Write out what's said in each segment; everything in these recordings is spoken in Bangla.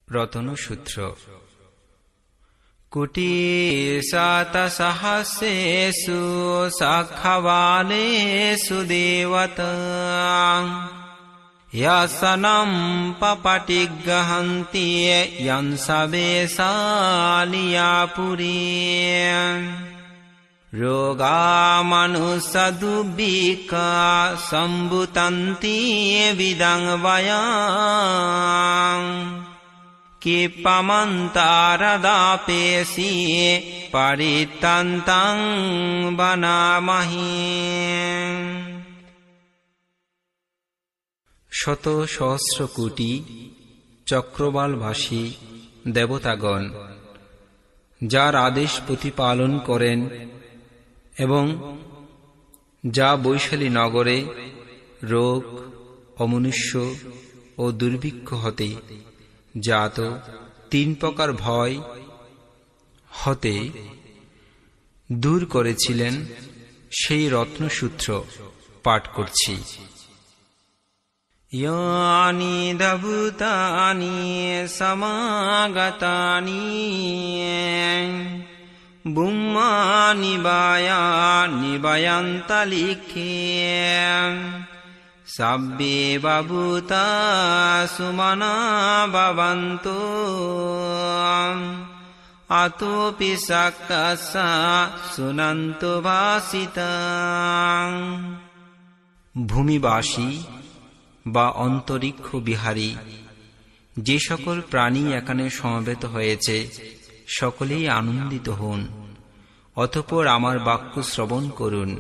রতনসূত্র। কোটি শতসহস্রেষু সখবালেষু দেবতা ইয়াসনম পপটিগহন্তি যংসবেশালিয়াপুরী রোগামনুষদুবিকা সম্ভুতন্তি বিদংবয়াং কিপমন্তারদাপেশি পরিতন্তাং বনামহি। শত সহস্র কোটি চক্রবালভাসী দেবতাগণ যার আদেশ প্রতিপালন করেন এবং যা বৈশালী নগরে রোগ, অমনুষ্য ও দুর্ভিক্ষ হতে জাত 3 প্রকার ভয় হতে দূর করেছিলেন, সেই রত্নসূত্র পাঠ করছি। ইয়ানি দভূতানি সমাগতানি বুম্মানি বায়ানি বায়ান্তলিখে সাব্বে বাভূতা সুমনা ভবন্তু আতোপি সাক্কাসা শুনন্তু ভাসিতাং। ভূমিবাসী বা অন্তরিক্ষ বিহারী যে সকল প্রাণী এখানে সমবেত হয়েছে সকলেই আনন্দিত হন, অতঃপর আমার বাক্য শ্রবণ করুন।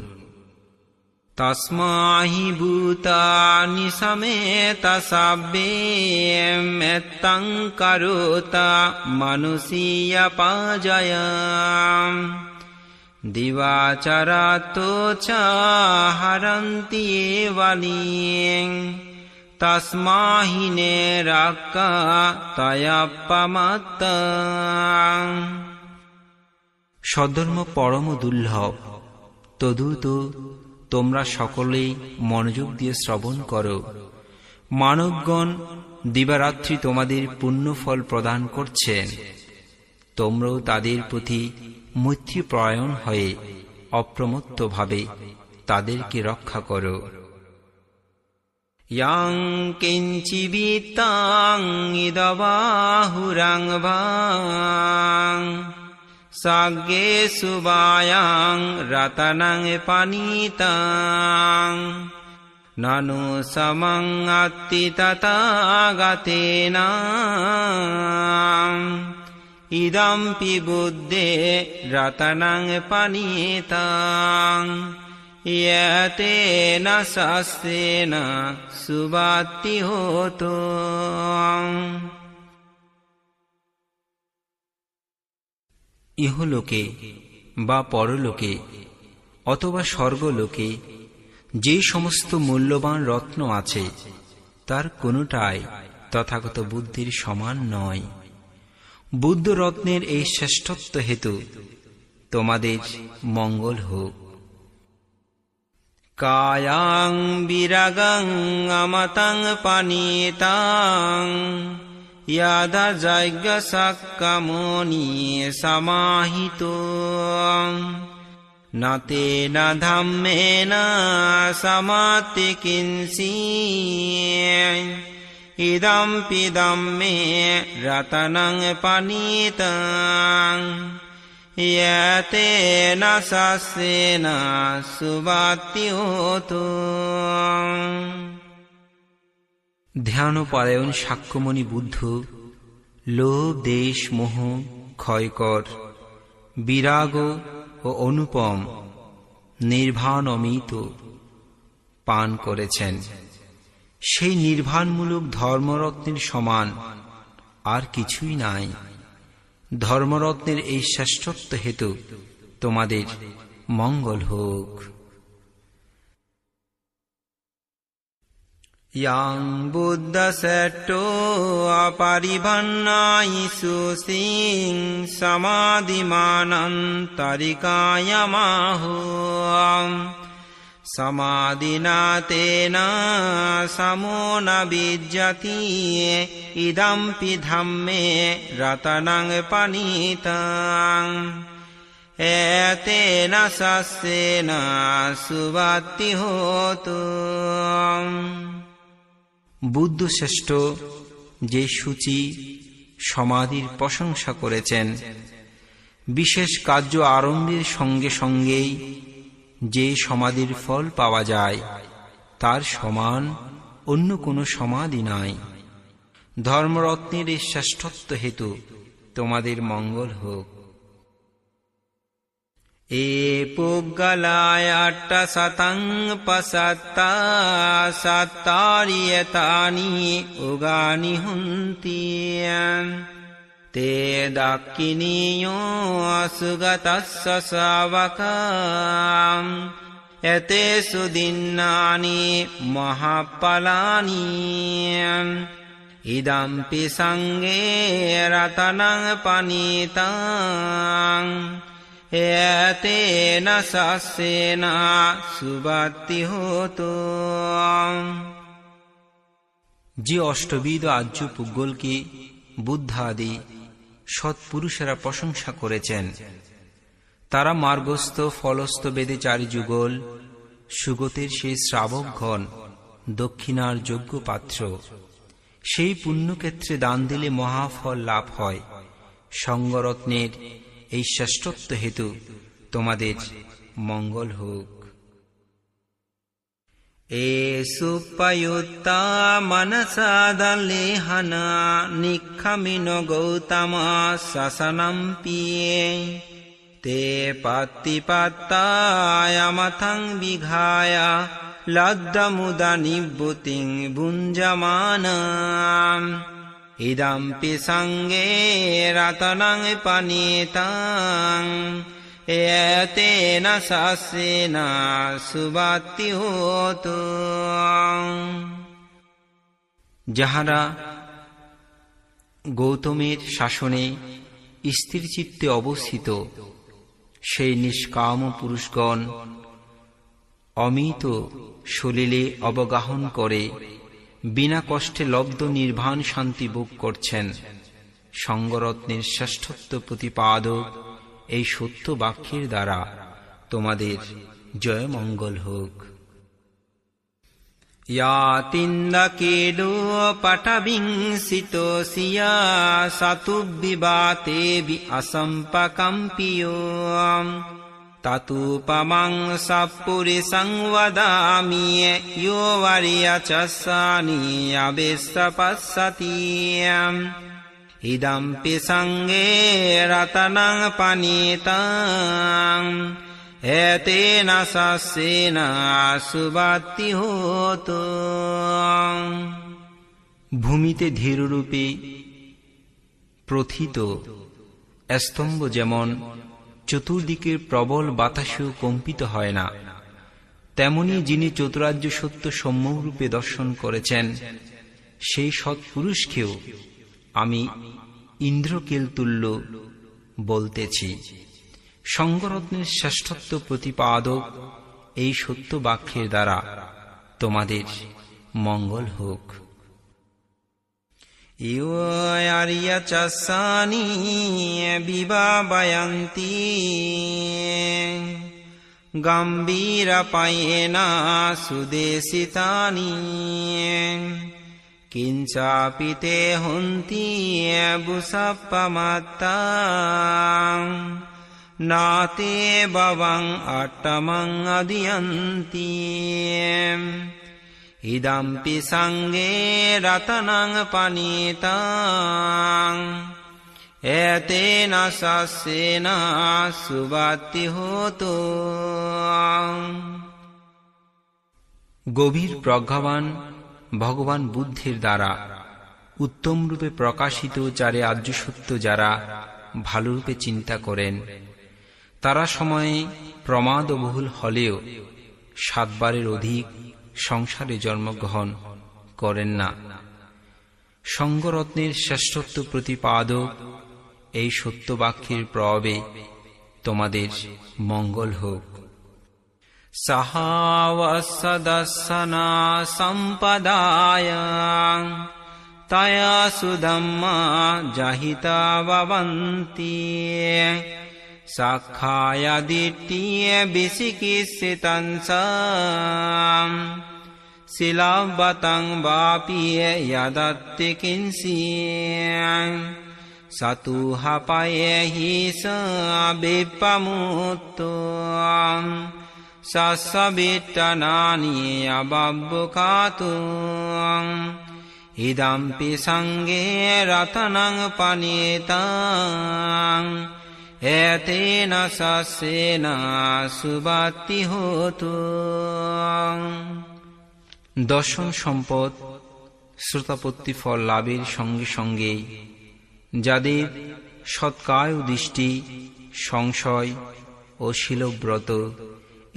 তস্মাহি ভূতানি সমেতা সাব্বে মেত্তং করোতা মনুষ্যা পাজয়া দিবাচরাতো চ হরন্তি এবালিং তস্মাহিনে রাক্কা তয়পমত্তং। সদ্ধর্ম পরম দুর্লভ, তদুত তোমরা সকলেই মনোযোগ দিয়ে শ্রবণ করো। মানবগণ দিবারাত্রি তোমাদের পুণ্যফল প্রদান করছেন, তোমরাও তাদের প্রতি মৈত্রীপরায়ণ হয়ে অপ্রমত্তভাবে তাদেরকে রক্ষা করো। ইয়াং কিঞ্চিবিত্তাং ইদবাহুরাং ভাং সাগ্গে সুবায়াং রতনং পানিতাং নানু সমং আত্তি তথাগতেনা ইদম্পি বুদ্ধে রতনং পানিতাং ইয়তেন শাস্ত্রেণ সুবাতি হোতো। ইহলোকে বা পরলোকে অথবা স্বর্গলোকে যে সমস্ত মূল্যবান রত্ন আছে তার কোনটাই তথাগত বুদ্ধির সমান নয়। বুদ্ধ রত্নের এই শ্রেষ্ঠত্ব হেতু তোমাদের মঙ্গল হোক। কায়াং বিরাগং অমতং পানিতাং ইয়াদা যজ্ঞ সাক্কামনি সমাহিতো নাতে না ধাম্মেন সমাতি কিঞ্চি ইদম্পি ধাম্মে রতনং পানিতাং ইয়তেন শাস্ত্রেণ সুবাতি হোতো। ধ্যানপরায়ণ শাক্যমণি বুদ্ধ লোভ, দেশ, মোহ ক্ষয়কর, বিরাগ ও অনুপম নির্বাণ অমৃত পান করেছেন। সেই নির্বাণমূলক ধর্মরত্নের সমান আর কিছুই নাই। ধর্মরত্নের এই শ্রেষ্ঠত্ব হেতু তোমাদের মঙ্গল হোক। ইয়াং বুদ্ধসেট্টো অপরিভন্নায়িষু সিং সমাধিমানন্তরিকায়মাহু সমাদিনা তেনা সমো ন বিজ্জতি ইদম্পি ধাম্মে রতনং পনীতং এতেন সস্যেন সুবতি হোতু। বুদ্ধ শ্রেষ্ঠ যে সূচি সমাধির প্রশংসা করেছেন, বিশেষ কার্য আরম্ভের সঙ্গে সঙ্গেই যে সমাধির ফল পাওয়া যায় তার সমান অন্য কোনো সমাধি নাই। ধর্মরত্নের এই শ্রেষ্ঠত্ব হেতু তোমাদের মঙ্গল হোক। এ পুগলায় ৮শতং পসত্তা সত্তারিয়তানি উগানি হুন্তি তে দাক্ষিণীয়ো সুগতস্য শাবকাম এতেষু দিন্নানি মহাফলানি ইদম্পি সঙ্গে রতনং পনীতং এতেন সস্যেন সুবতি হোতু। যে অষ্টবিধ আর্য পুগলকে বুদ্ধাদি সৎপুরুষেরা প্রশংসা করেছেন, তারা মার্গস্থ ফলস্থ বেদে ৪ যুগল সুগতের সেই শ্রাবকগণ দক্ষিণার যোগ্য পাত্র। সেই পুণ্যক্ষেত্রে দান দিলে মহাফল লাভ হয়। সঙ্গরত্নের এই শ্রেষ্ঠত্ব হেতু তোমাদের মঙ্গল হোক। এ সুপয়ুত্তা মনসা দলেহনা নিক্ষমিন গৌতম শাসনম পিয়ে তে পাত্তিপাত্তায়মথং বিঘায় লব্ধমুদা নিবৃত্তিং ভুঞ্জমানম ইদম্পি সঙ্গে রতনং পনীতং এতেন সস্যেন সুবতি হোতু। যাহারা গৌতমের শাসনে স্থির চিত্তে অবস্থিত, সেই নিষ্কাম পুরুষগণ অমিত সলিলে অবগাহন করে বিনা কষ্টে লব্ধ নির্বাণ শান্তি ভোগ করছেন। সঙ্গরত্নের শ্রেষ্ঠত্ব প্রতিপাদক এই সত্য বাক্যের দ্বারা তোমাদের জয় মঙ্গল হোক। ইয়াতিন্দকেডো পটবিংসিতোষিয়া সতুবিবাতে বি অসম্পকম্পিয়ো ততুপমং সপুরিসং বদামি ইয়ো বরিয়চসানি অবিশ্বপশ্যতি ইদম্পি সঙ্গে রতনং পনীতং এতেন সস্যেন সুবতি হোতু। ভূমিতে ধীররূপে প্রথিত স্তম্ভ যেমন চতুর্দিকের প্রবল বাতাসেও কম্পিত হয় না, তেমনি যিনি চতুরার্য সত্য সম্যকরূপে দর্শন করেছেন, সেই সৎপুরুষকেও আমি ইন্দ্রকেল তুল্য বলতেছি। সঙ্গরত্নের শ্রেষ্ঠত্ব প্রতিপাদক এই সত্য বাক্যের দ্বারা তোমাদের মঙ্গল হোক। ইয়ো আর্যচসানি বিভাবয়ন্তি গম্ভীরপায়েন সুদেশিতানি কিঞ্চাপি তে হন্তি বুষপ্পমাত্তা নাতে ভবং অট্টমং অদিয়ন্তি ইদম্পি সঙ্গে রতনং পনীতং এতেন সস্যেন সুবতি হোতু। গভীর প্রজ্ঞাবান ভগবান বুদ্ধের দ্বারা উত্তম রূপে প্রকাশিত ৪ আর্য সত্য যারা ভালোরূপে চিন্তা করেন, তারা সময়ে প্রমাদবহুল হলেও ৭ বারের অধিক সংসারে জন্মগ্রহণ করেন না। সঙ্গরত্নের শ্রেষ্ঠত্ব প্রতিপাদক এই সত্যবাক্যের প্রভাবে তোমাদের মঙ্গল হোক। सहावसदस्सना सम्पदाय तयासु धम्मा जहिता भवन्ति साक्षाय दिट्ठिय विचिकित्सितंस सिलावतं वापि यदत्ति किंसि सतुहपयेहि स विप्पमुत्तो सस्सविट्टनानि अबब्बुकातु इदम्पि संगे रत्नं पनीतं एतेन सस्येन सुबत्ति होतु। দশম সম্পদ শ্রোতাপত্তি ফল লাভের সঙ্গে সঙ্গে যাদের সৎকায় দৃষ্টি, সংশয় ও শীলব্রত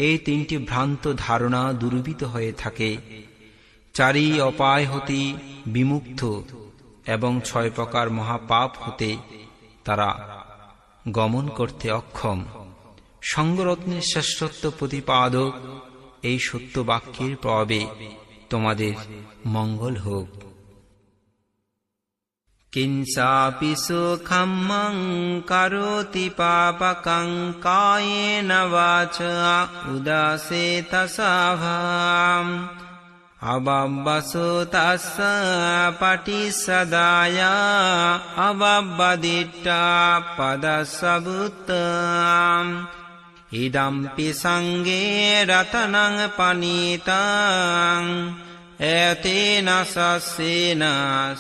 এই তিনটি ভ্রান্ত ধারণা দূরীভূত হয়ে থাকে, চারি অপায় হতে বিমুক্ত এবং 6 প্রকার মহাপাপ হতে তারা গমন করতে অক্ষম, সঙ্গরত্নের শ্রেষ্ঠত্ব প্রতিপাদক এই সত্য বাক্যের প্রভাবে তোমাদের মঙ্গল হোক। কিংসাপি সুখম্মং কারোতি পাপকং কায়েন বাচা উদাসেতসাভাম अबब्बसो तस्स पटिसदाया अबब्बदिट्टा पदसबुत्तम् इदम्पि संगे रत्नं पनीतं एतेन सस्येन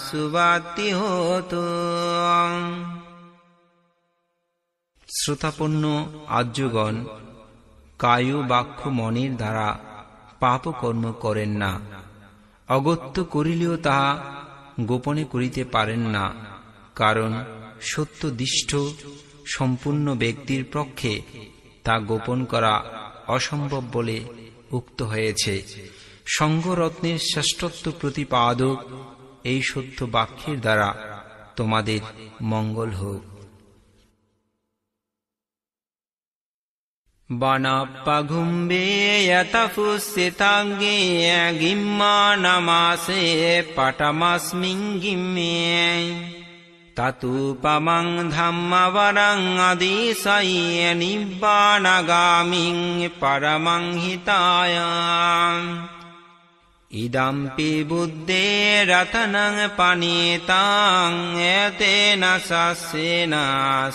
सुबत्ति होतु। শ্রোতাপন্ন আর্যগণ কায় বাক্য মনের দ্বারা পাপ কর্ম করেন না, অগত্য করিলেও তাহা গোপনে করিতে পারেন না, কারণ সত্যনিষ্ঠ সম্পূর্ণ ব্যক্তির পক্ষে তা গোপন করা অসম্ভব বলে উক্ত হয়েছে। সঙ্গরত্নের শ্রেষ্ঠত্ব প্রতিপাদক এই সত্য বাক্যের দ্বারা তোমাদের মঙ্গল হোক। वनप्पघुम्बे यतफुस्सिताङ्गे गिम्मानमासे पटमस्मिन् गिम्मे ततुपमं धम्मवरं अदिशय्य निब्बाणगामिं परमं हिताय इदम्पि बुद्धे रत्नं पनीतं एतेन सस्येन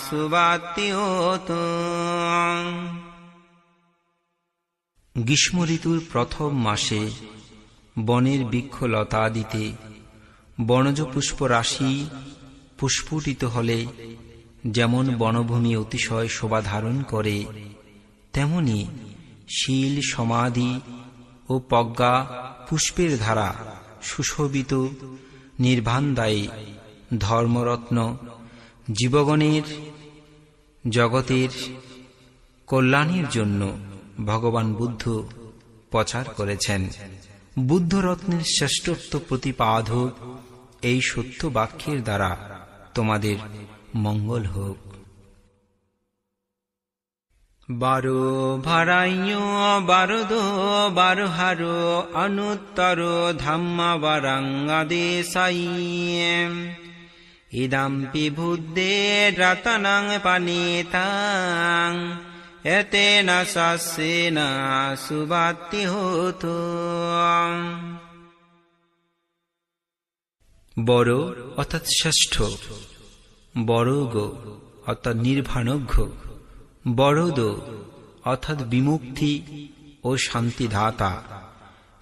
सुबत्ति होतु। গ্রীষ্ম ঋতুর প্রথম মাসে বনের বৃক্ষলতাদিতে বনজ পুষ্প রাশি পুষ্পটিত হলে যেমন বনভূমি অতিশয় শোভা ধারণ করে, তেমনি শীল সমাধি ও প্রজ্ঞা পুষ্পের ধারা সুশোভিত নির্বাণদায়ী ধর্মরত্ন জীবগণের জগতের কল্যাণের জন্য ভগবান বুদ্ধ প্রচার করেছেন। বুদ্ধরত্নের শ্রেষ্ঠত্ব প্রতিপাদক এই সত্য বাক্যের দ্বারা তোমাদের মঙ্গল হোক। বারো ভারাইয় বারদো বারহারো অনুত্তর ধাম্মাবরঙ্গদেশাইয়েম ইদম্পি বুদ্ধে রত্নং পনীতাং এতেন সস্যেন সুবত্তি হোতু। বড় অর্থাৎ শ্রেষ্ঠ, বড়গ অর্থাৎ নির্বাণজ্ঞ, বড়দ অর্থাৎ বিমুক্তি ও শান্তিদাতা,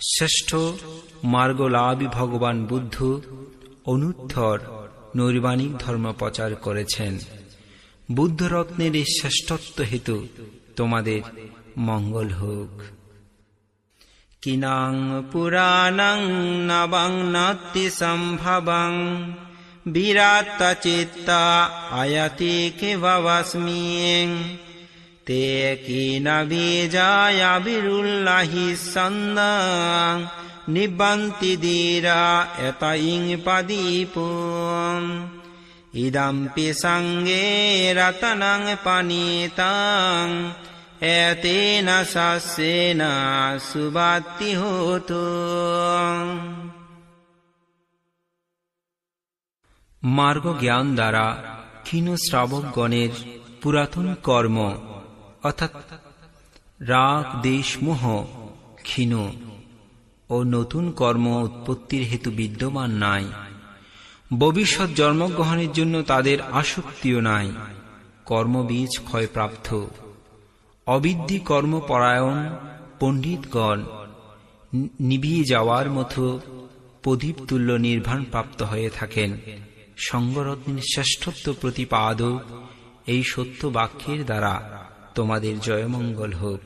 শ্রেষ্ঠ মার্গলাভী ভগবান বুদ্ধ অনুত্তর নৈর্বাণিক ধর্ম প্রচার করেছেন। বুদ্ধরত্নের এই শ্রেষ্ঠত্ব হেতু তোমাদের মঙ্গল হোক। কিনাং পুরাণং নবং নতি সম্ভবং বিরাট চিত্তা আয়াতি কিবস্মিং তে কিন বীজায় বিরুল্লাহি সন্দং নিবন্তি ধীরা এতইং পদীপুম ইদম্পি সঙ্গে রত্নং পনীতং এতেন সাস্যেন সুবাতি হোতু। মার্গ জ্ঞান দ্বারা ক্ষীণ শ্রাবকগণের পুরাতন কর্ম অর্থাৎ রাগ দেশ মোহ ক্ষীণ ও নতুন কর্ম উৎপত্তির হেতু বিদ্যমান নাই। ভবিষ্যৎ জন্মগ্রহণের জন্য তাদের আসক্তিও নাই। কর্মবীজ ক্ষয়প্রাপ্ত। অবিদ্যি কর্মপরায়ণ পণ্ডিতগণ নিভিয়ে যাওয়ার মতো প্রদীপ তুল্য নির্বাণ প্রাপ্ত হয়ে থাকেন। সঙ্গরত্নের শ্রেষ্ঠত্ব প্রতিপাদক এই সত্য বাক্যের দ্বারা তোমাদের জয়মঙ্গল হোক।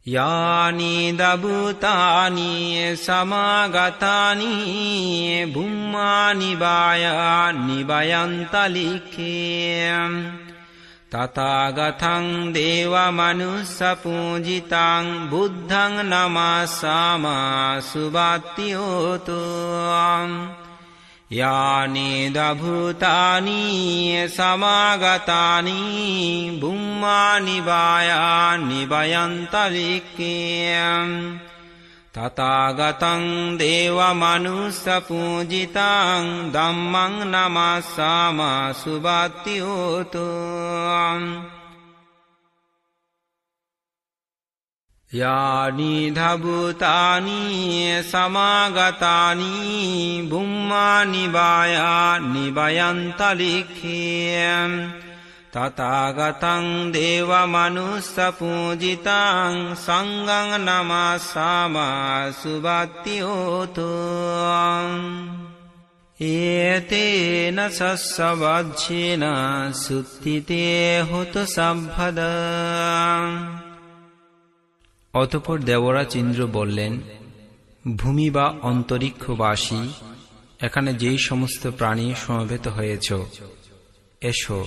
यानि दभूतानि समागतानि भूमानि निवयन्तलिखे तथागतं देवमनुष्यपूजितं बुद्धं नमास्यामि सुभातिहोतु। यानि दभूतानि समागतानि भूमानि निवयन्तलिखे तथागतं देवमनुष्यपूजितं धम्मं नमास्यामि सुभातिहोतु। यानि दभूतानि समागतानि भूमानि निवयन्तलिखे तथागतं देवमनुष्यपूजितं संඝं नमास्यामि सुभातिहोतु। एतेन सस्यवज्रेण सुत्थिते होतु सम्पदा। অতঃপর দেবরাজ ইন্দ্র বললেন, ভূমি বা অন্তরিক্ষবাসী, এখানে যেই সমস্ত প্রাণী সমবেত হয়েছ, এসো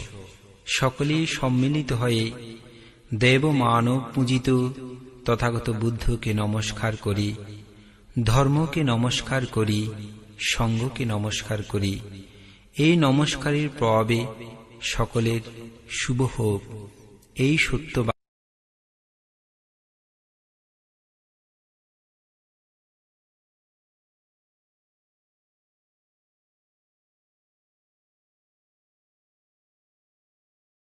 সকলেই সম্মিলিত হয়ে দেব মানব পূজিত তথাগত বুদ্ধকে নমস্কার করি, ধর্মকে নমস্কার করি, সঙ্ঘকে নমস্কার করি। এই নমস্কারের প্রভাবে সকলের শুভ হোক। এই সত্য